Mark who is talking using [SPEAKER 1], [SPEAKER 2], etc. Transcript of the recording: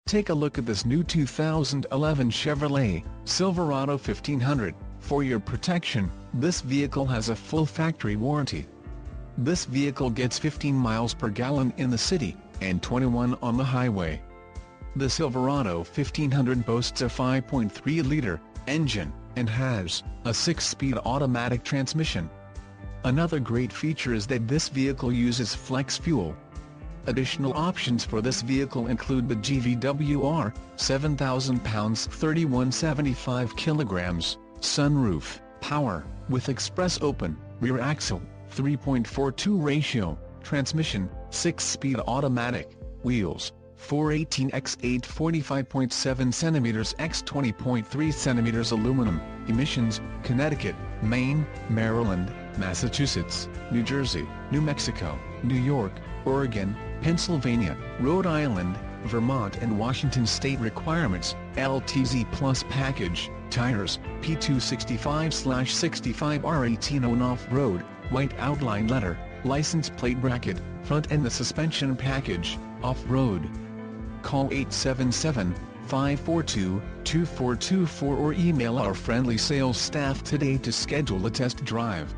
[SPEAKER 1] Take a look at this new 2011 Chevrolet Silverado 1500. For your protection, this vehicle has a full factory warranty. This vehicle gets 15 miles per gallon in the city, and 21 on the highway. The Silverado 1500 boasts a 5.3-liter engine, and has a 6-speed automatic transmission. Another great feature is that this vehicle uses flex fuel. Additional options for this vehicle include the GVWR, 7,000 pounds 3175 kilograms, sunroof, power, with express open, rear axle, 3.42 ratio, transmission, 6-speed automatic, wheels, 418 x 845.7 cm x 20.3 cm aluminum, emissions, Connecticut, Maine, Maryland, Massachusetts, New Jersey, New Mexico, New York, Oregon, Pennsylvania, Rhode Island, Vermont and Washington state requirements. LTZ Plus package, tires, P265/65 R18 on off-road, white outline letter, license plate bracket, front and the suspension package, off-road. Call 877-542-2424 or email our friendly sales staff today to schedule a test drive.